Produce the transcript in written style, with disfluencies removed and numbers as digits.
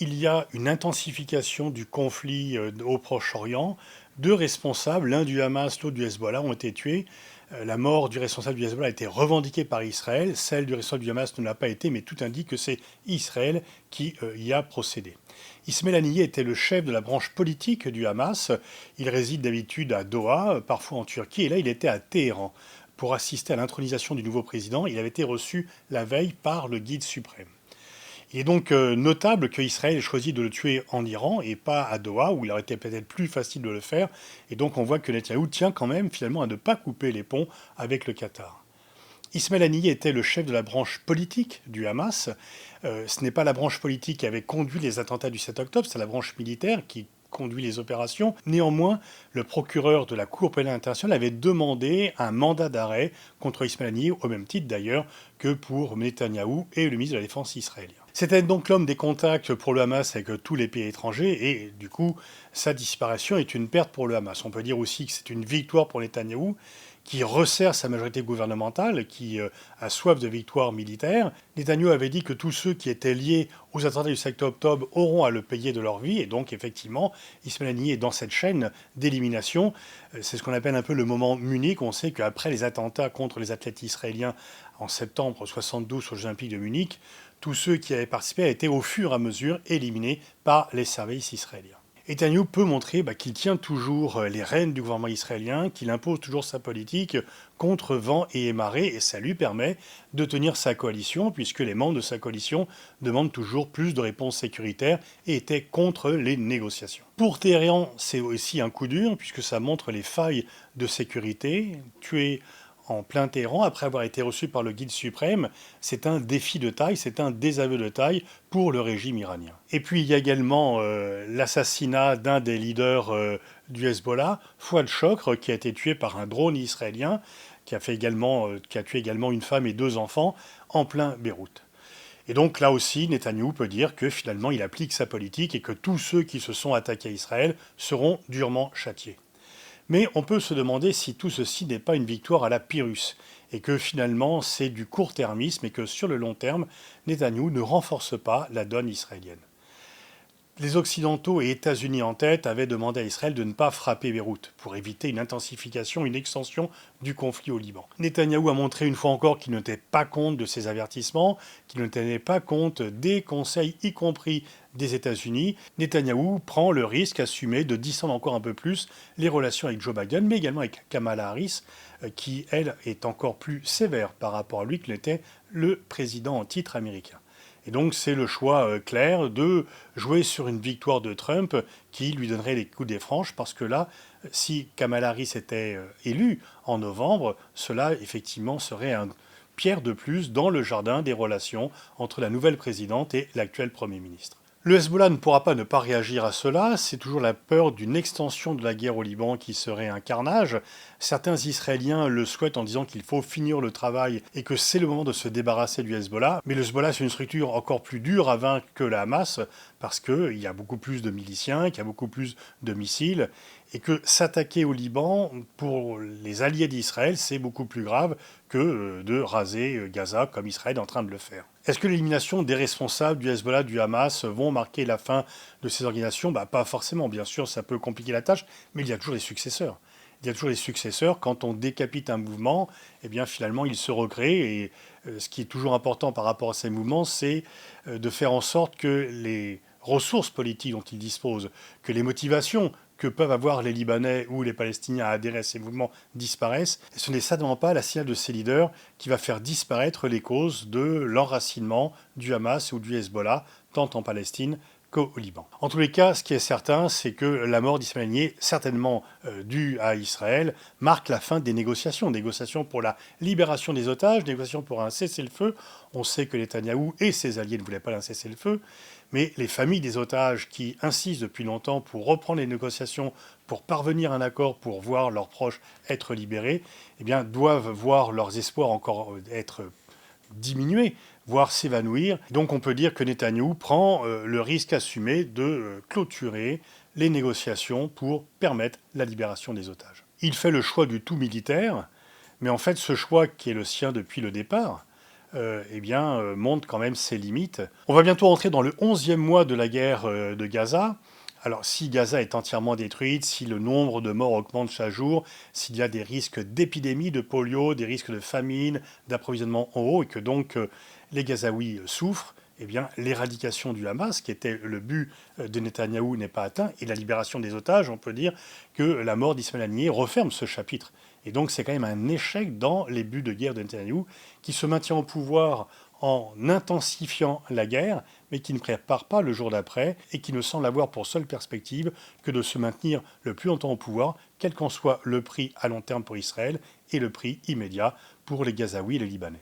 il y a une intensification du conflit au Proche-Orient. Deux responsables, l'un du Hamas, l'autre du Hezbollah, ont été tués. La mort du responsable du Hezbollah a été revendiquée par Israël. Celle du responsable du Hamas ne l'a pas été, mais tout indique que c'est Israël qui y a procédé. Ismail Haniyeh était le chef de la branche politique du Hamas. Il réside d'habitude à Doha, parfois en Turquie, et là il était à Téhéran pour assister à l'intronisation du nouveau président. Il avait été reçu la veille par le guide suprême. Il est donc notable qu'Israël ait choisi de le tuer en Iran et pas à Doha, où il aurait été peut-être plus facile de le faire. Et donc on voit que Netanyahou tient quand même finalement à ne pas couper les ponts avec le Qatar. Ismail Haniyeh était le chef de la branche politique du Hamas. Ce n'est pas la branche politique qui avait conduit les attentats du 7 octobre, c'est la branche militaire qui conduit les opérations. Néanmoins, le procureur de la Cour pénale internationale avait demandé un mandat d'arrêt contre Ismail Haniyeh, au même titre d'ailleurs que pour Netanyahou et le ministre de la Défense israélien. C'était donc l'homme des contacts pour le Hamas avec tous les pays étrangers et du coup, sa disparition est une perte pour le Hamas. On peut dire aussi que c'est une victoire pour Netanyahou qui resserre sa majorité gouvernementale, qui a soif de victoire militaire. Netanyahou avait dit que tous ceux qui étaient liés aux attentats du 7 octobre auront à le payer de leur vie, et donc effectivement, Ismail Haniyeh est dans cette chaîne d'élimination. C'est ce qu'on appelle un peu le moment Munich. On sait qu'après les attentats contre les athlètes israéliens en septembre 72 aux Jeux Olympiques de Munich, tous ceux qui avaient participé ont été au fur et à mesure éliminés par les services israéliens. Netanyahou peut montrer qu'il tient toujours les rênes du gouvernement israélien, qu'il impose toujours sa politique contre vent et marée, et ça lui permet de tenir sa coalition, puisque les membres de sa coalition demandent toujours plus de réponses sécuritaires et étaient contre les négociations. Pour Téhéran, c'est aussi un coup dur, puisque ça montre les failles de sécurité. Tuer en plein Téhéran, après avoir été reçu par le guide suprême, c'est un défi de taille, c'est un désaveu de taille pour le régime iranien. Et puis il y a également l'assassinat d'un des leaders du Hezbollah, Fouad Chokr, qui a été tué par un drone israélien, qui a tué également une femme et deux enfants en plein Beyrouth. Et donc là aussi, Netanyahou peut dire que finalement il applique sa politique et que tous ceux qui se sont attaqués à Israël seront durement châtiés. Mais on peut se demander si tout ceci n'est pas une victoire à la Pyrrhus, et que finalement c'est du court-termisme et que sur le long terme, Netanyahou ne renforce pas la donne israélienne. Les Occidentaux et États-Unis en tête avaient demandé à Israël de ne pas frapper Beyrouth pour éviter une intensification, une extension du conflit au Liban. Netanyahou a montré une fois encore qu'il ne tenait pas compte de ces avertissements, qu'il ne tenait pas compte des conseils, y compris des États-Unis. Netanyahou prend le risque assumé de distendre encore un peu plus les relations avec Joe Biden, mais également avec Kamala Harris, qui, elle, est encore plus sévère par rapport à lui que l'était le président en titre américain. Et donc c'est le choix clair de jouer sur une victoire de Trump qui lui donnerait les coups des franches, parce que là, si Kamala Harris était élue en novembre, cela effectivement serait une pierre de plus dans le jardin des relations entre la nouvelle présidente et l'actuel Premier ministre. Le Hezbollah ne pourra pas ne pas réagir à cela, c'est toujours la peur d'une extension de la guerre au Liban qui serait un carnage. Certains Israéliens le souhaitent en disant qu'il faut finir le travail et que c'est le moment de se débarrasser du Hezbollah. Mais le Hezbollah, c'est une structure encore plus dure à vaincre que la Hamas, parce qu'il y a beaucoup plus de miliciens, qu'il y a beaucoup plus de missiles, et que s'attaquer au Liban, pour les alliés d'Israël, c'est beaucoup plus grave que de raser Gaza comme Israël est en train de le faire. Est-ce que l'élimination des responsables du Hezbollah, du Hamas vont marquer la fin de ces organisations ? Pas forcément, bien sûr, ça peut compliquer la tâche, mais il y a toujours des successeurs. Il y a toujours des successeurs. Quand on décapite un mouvement, eh bien finalement il se recrée. Et ce qui est toujours important par rapport à ces mouvements, c'est de faire en sorte que les ressources politiques dont ils disposent, que les motivations que peuvent avoir les Libanais ou les Palestiniens à adhérer à ces mouvements disparaissent. Et ce n'est certainement pas la signal de ces leaders qui va faire disparaître les causes de l'enracinement du Hamas ou du Hezbollah, tant en Palestine qu'au Liban. En tous les cas, ce qui est certain, c'est que la mort d'Ismail Haniyeh, certainement due à Israël, marque la fin des négociations. Négociations pour la libération des otages, négociations pour un cessez-le-feu. On sait que Netanyahou et ses alliés ne voulaient pas d'un cessez-le-feu, mais les familles des otages qui insistent depuis longtemps pour reprendre les négociations, pour parvenir à un accord, pour voir leurs proches être libérés, eh bien, doivent voir leurs espoirs encore être diminuer, voire s'évanouir. Donc on peut dire que Netanyahou prend le risque assumé de clôturer les négociations pour permettre la libération des otages. Il fait le choix du tout militaire, mais en fait ce choix qui est le sien depuis le départ, montre quand même ses limites. On va bientôt entrer dans le 11e mois de la guerre de Gaza. Alors si Gaza est entièrement détruite, si le nombre de morts augmente chaque jour, s'il y a des risques d'épidémie de polio, des risques de famine, d'approvisionnement en eau, et que donc les Gazaouis souffrent, eh bien l'éradication du Hamas, qui était le but de Netanyahou, n'est pas atteint, et la libération des otages, on peut dire que la mort d'Ismaël Haniyeh referme ce chapitre. Et donc c'est quand même un échec dans les buts de guerre de Netanyahou, qui se maintient au pouvoir en intensifiant la guerre, mais qui ne prépare pas le jour d'après et qui ne semble avoir pour seule perspective que de se maintenir le plus longtemps au pouvoir, quel qu'en soit le prix à long terme pour Israël et le prix immédiat pour les Gazaouis et les Libanais.